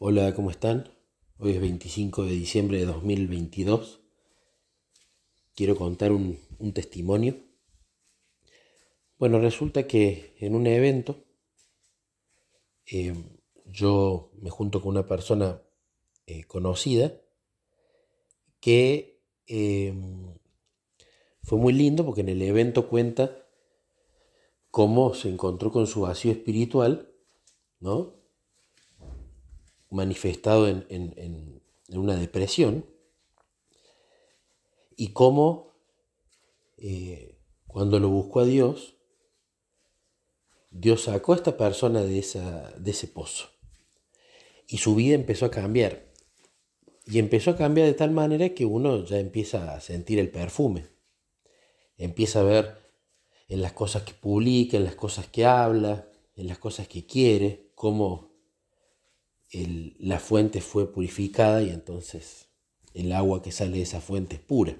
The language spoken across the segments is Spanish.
Hola, ¿cómo están? Hoy es 25 de diciembre de 2022. Quiero contar un testimonio. Bueno, resulta que en un evento eh, yo me junto con una persona conocida que fue muy lindo porque en el evento cuenta cómo se encontró con su vacío espiritual, ¿no? Manifestado en una depresión, y cómo cuando lo buscó a Dios, Dios sacó a esta persona de ese pozo y su vida empezó a cambiar. Y empezó a cambiar de tal manera que uno ya empieza a sentir el perfume, empieza a ver en las cosas que publica, en las cosas que habla, en las cosas que quiere, cómo la fuente fue purificada y entonces el agua que sale de esa fuente es pura.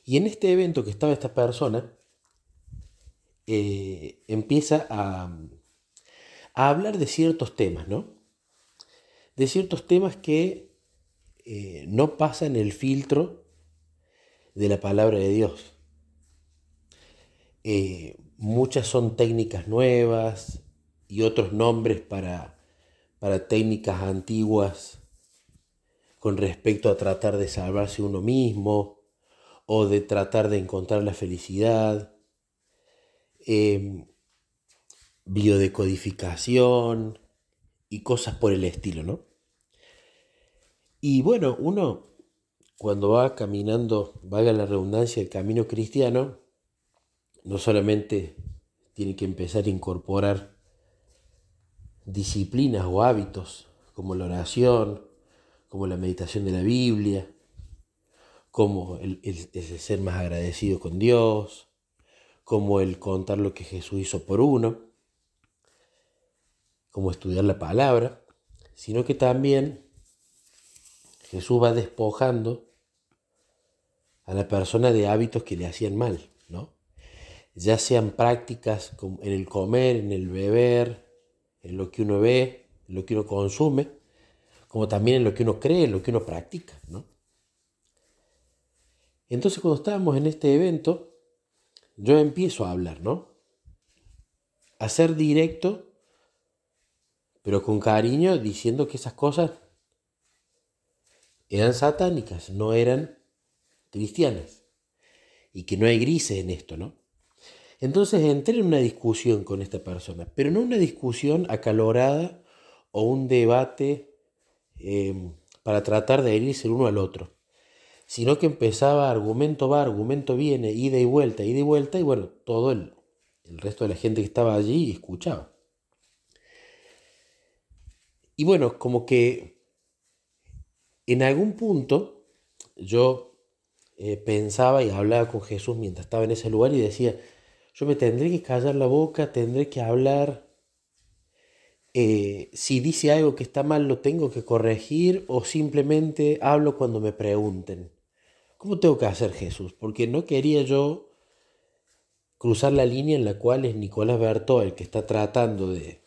Y en este evento que estaba esta persona, empieza a hablar de ciertos temas, ¿no? De ciertos temas que no pasan el filtro de la palabra de Dios. Muchas son técnicas nuevas y otros nombres para técnicas antiguas con respecto a tratar de salvarse uno mismo o de tratar de encontrar la felicidad, eh, biodecodificación y cosas por el estilo, ¿no? Y bueno, uno cuando va caminando, valga la redundancia, el camino cristiano, no solamente tiene que empezar a incorporar disciplinas o hábitos como la oración, como la meditación de la Biblia, como el ser más agradecido con Dios, como el contar lo que Jesús hizo por uno, como estudiar la palabra, sino que también Jesús va despojando a la persona de hábitos que le hacían mal, ¿no? Ya sean prácticas en el comer, en el beber, en lo que uno ve, en lo que uno consume, como también en lo que uno cree, en lo que uno practica, ¿no? Entonces cuando estábamos en este evento, yo empiezo a hablar, ¿no? A ser directo, pero con cariño, diciendo que esas cosas eran satánicas, no eran cristianas, y que no hay grises en esto, ¿no? Entonces entré en una discusión con esta persona, pero no una discusión acalorada o un debate para tratar de herirse el uno al otro, sino que empezaba argumento va, argumento viene, ida y vuelta, y bueno, todo el resto de la gente que estaba allí escuchaba. Y bueno, como que en algún punto yo pensaba y hablaba con Jesús mientras estaba en ese lugar y decía, yo me tendré que callar la boca, tendré que hablar, si dice algo que está mal lo tengo que corregir o simplemente hablo cuando me pregunten. ¿Cómo tengo que hacer, Jesús? Porque no quería yo cruzar la línea en la cual es Nicolás Bertó el que está tratando de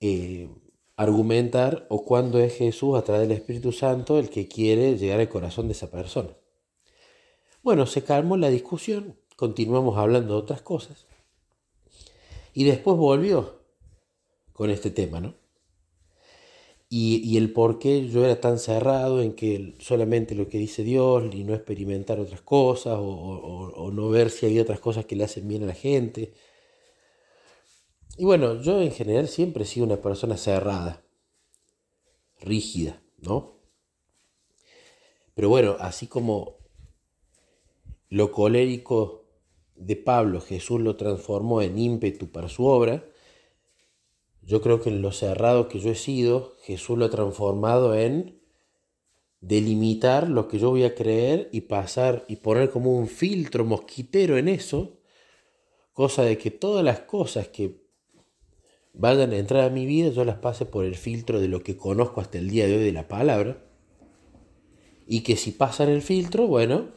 eh, argumentar, o cuando es Jesús a través del Espíritu Santo el que quiere llegar al corazón de esa persona. Bueno, se calmó la discusión, continuamos hablando de otras cosas y después volvió con este tema, ¿no? Y el por qué yo era tan cerrado en que solamente lo que dice Dios y no experimentar otras cosas o no ver si hay otras cosas que le hacen bien a la gente. Y bueno, yo en general siempre he sido una persona cerrada, rígida, ¿no? Pero bueno, así como lo colérico de Pablo Jesús lo transformó en ímpetu para su obra, yo creo que en lo cerrado que yo he sido, Jesús lo ha transformado en delimitar lo que yo voy a creer y pasar y poner como un filtro mosquitero en eso, cosa de que todas las cosas que vayan a entrar a mi vida yo las pase por el filtro de lo que conozco hasta el día de hoy de la palabra, y que si pasan el filtro, bueno,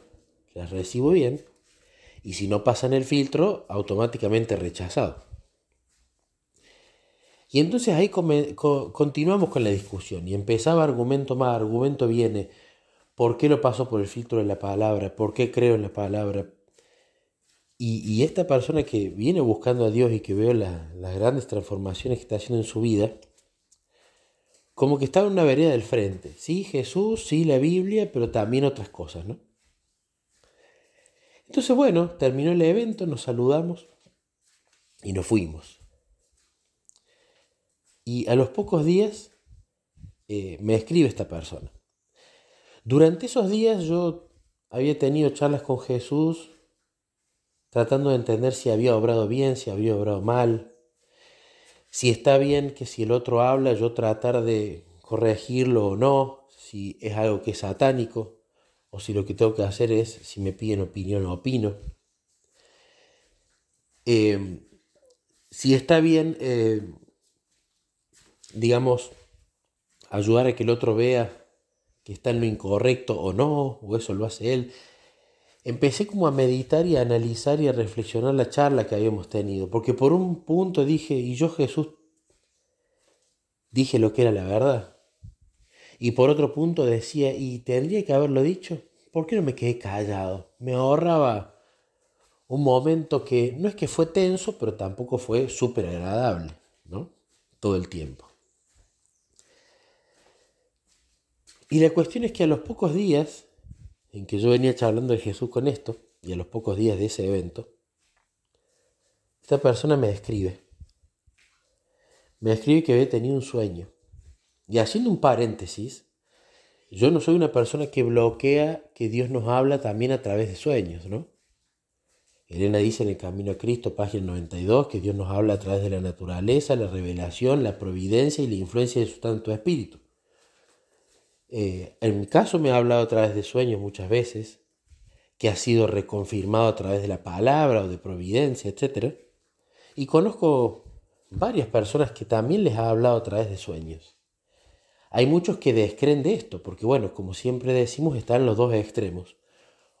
las recibo bien, y si no pasan el filtro, automáticamente rechazado. Y entonces ahí continuamos con la discusión y empezaba argumento más, argumento viene, ¿por qué lo paso por el filtro de la palabra? ¿Por qué creo en la palabra? Y esta persona que viene buscando a Dios y que veo las grandes transformaciones que está haciendo en su vida, como que está en una vereda del frente. Sí, Jesús, sí, la Biblia, pero también otras cosas, ¿no? Entonces, bueno, terminó el evento, nos saludamos y nos fuimos. Y a los pocos días me escribe esta persona. Durante esos días yo había tenido charlas con Jesús tratando de entender si había obrado bien, si había obrado mal, si está bien que si el otro habla yo tratar de corregirlo o no, si es algo que es satánico o si lo que tengo que hacer es, si me piden opinión, opino. Si está bien, digamos, ayudar a que el otro vea que está en lo incorrecto o no, o eso lo hace él. Empecé como a meditar y a analizar y a reflexionar la charla que habíamos tenido, porque por un punto dije, y yo Jesús dije lo que era la verdad, y por otro punto decía, y tendría que haberlo dicho, ¿por qué no me quedé callado? Me ahorraba un momento que no es que fue tenso, pero tampoco fue súper agradable, ¿no? Todo el tiempo. Y la cuestión es que a los pocos días en que yo venía charlando de Jesús con esto, y a los pocos días de ese evento, esta persona me escribe. Me escribe que había tenido un sueño. Y haciendo un paréntesis, yo no soy una persona que bloquea que Dios nos habla también a través de sueños, ¿no? Elena dice en El Camino a Cristo, página 92, que Dios nos habla a través de la naturaleza, la revelación, la providencia y la influencia de su Santo Espíritu. En mi caso me ha hablado a través de sueños muchas veces, que ha sido reconfirmado a través de la palabra o de providencia, etc. Y conozco varias personas que también les ha hablado a través de sueños. Hay muchos que descreen de esto, porque bueno, como siempre decimos, están los dos extremos.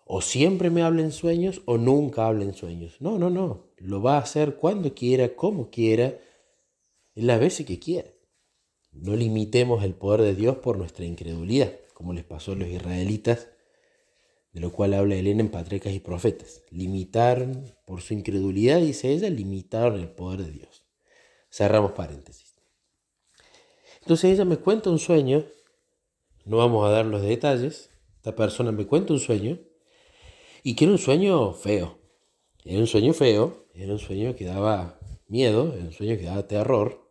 O siempre me habla en sueños o nunca habla en sueños. No, no, no. Lo va a hacer cuando quiera, como quiera, en las veces que quiera. No limitemos el poder de Dios por nuestra incredulidad, como les pasó a los israelitas, de lo cual habla Elena en Patriarcas y Profetas. Limitaron, por su incredulidad, dice ella, limitaron el poder de Dios. Cerramos paréntesis. Entonces ella me cuenta un sueño, no vamos a dar los detalles, esta persona me cuenta un sueño, y que era un sueño feo. Era un sueño feo, era un sueño que daba miedo, era un sueño que daba terror,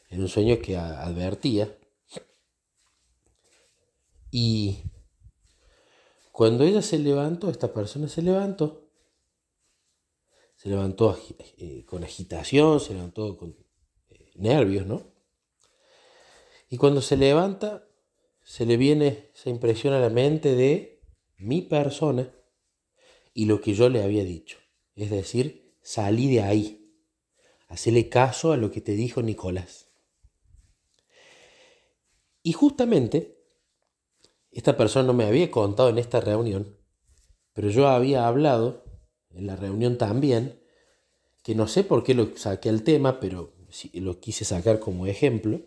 era un sueño que advertía. Y cuando ella se levantó, esta persona se levantó con agitación, se levantó con nervios, ¿no? Y cuando se levanta, se le viene esa impresión a la mente de mi persona y lo que yo le había dicho. Es decir, salí de ahí. Hacele caso a lo que te dijo Nicolás. Y justamente, esta persona no me había contado en esta reunión, pero yo había hablado en la reunión también, que no sé por qué lo saqué al tema, pero sí, lo quise sacar como ejemplo.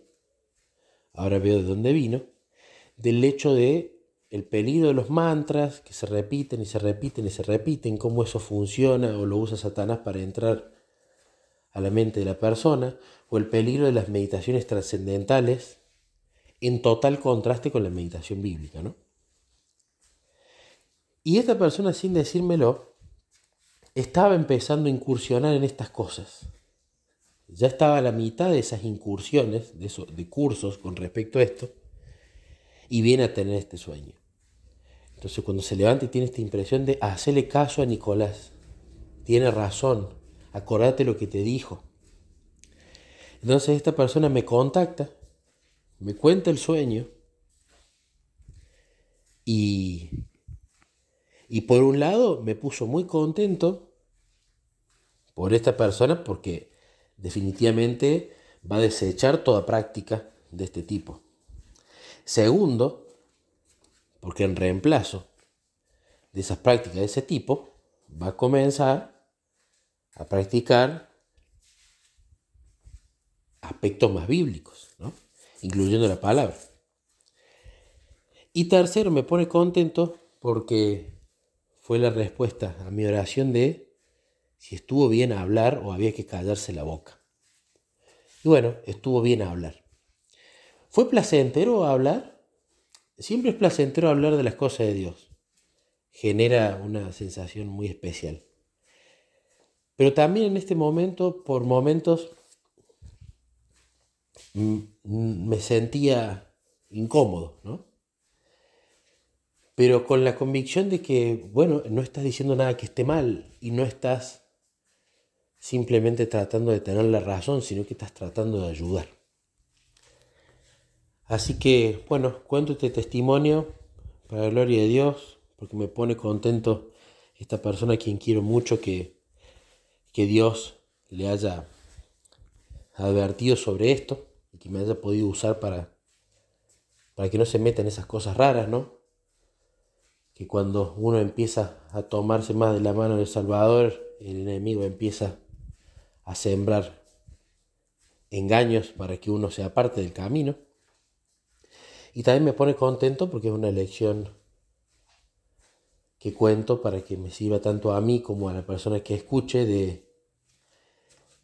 Ahora veo de dónde vino. Del hecho de el peligro de los mantras que se repiten y se repiten y se repiten, cómo eso funciona o lo usa Satanás para entrar a la mente de la persona, o el peligro de las meditaciones trascendentales en total contraste con la meditación bíblica, ¿no? Y esta persona, sin decírmelo, estaba empezando a incursionar en estas cosas. Ya estaba a la mitad de esas incursiones, de cursos con respecto a esto, y viene a tener este sueño. Entonces cuando se levanta y tiene esta impresión de hacerle caso a Nicolás, tiene razón, acordate lo que te dijo. Entonces esta persona me contacta, me cuenta el sueño y por un lado me puso muy contento por esta persona porque definitivamente va a desechar toda práctica de este tipo. Segundo, porque en reemplazo de esas prácticas de ese tipo va a comenzar a practicar, a aspectos más bíblicos, ¿no? Incluyendo la palabra. Y tercero, me pone contento porque fue la respuesta a mi oración de si estuvo bien hablar o había que callarse la boca. Y bueno, estuvo bien hablar. ¿Fue placentero hablar? Siempre es placentero hablar de las cosas de Dios. Genera una sensación muy especial. Pero también en este momento, por momentos, me sentía incómodo, ¿no? Pero con la convicción de que, bueno, no estás diciendo nada que esté mal y no estás simplemente tratando de tener la razón, sino que estás tratando de ayudar. Así que, bueno, cuento este testimonio para la gloria de Dios, porque me pone contento esta persona a quien quiero mucho, que Dios le haya advertido sobre esto y que me haya podido usar para que no se metan esas cosas raras, ¿no? Que cuando uno empieza a tomarse más de la mano del Salvador, el enemigo empieza a sembrar engaños para que uno sea parte del camino. Y también me pone contento porque es una lección que cuento para que me sirva tanto a mí como a la persona que escuche, de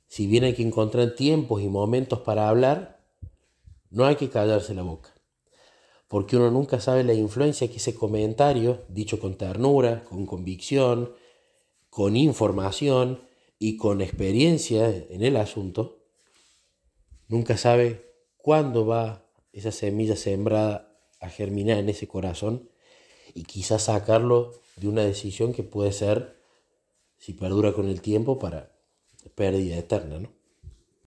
si bien hay que encontrar tiempos y momentos para hablar, no hay que callarse la boca. Porque uno nunca sabe la influencia que ese comentario, dicho con ternura, con convicción, con información y con experiencia en el asunto, nunca sabe cuándo va esa semilla sembrada a germinar en ese corazón y quizás sacarlo de una decisión que puede ser, si perdura con el tiempo, para pérdida eterna, ¿no?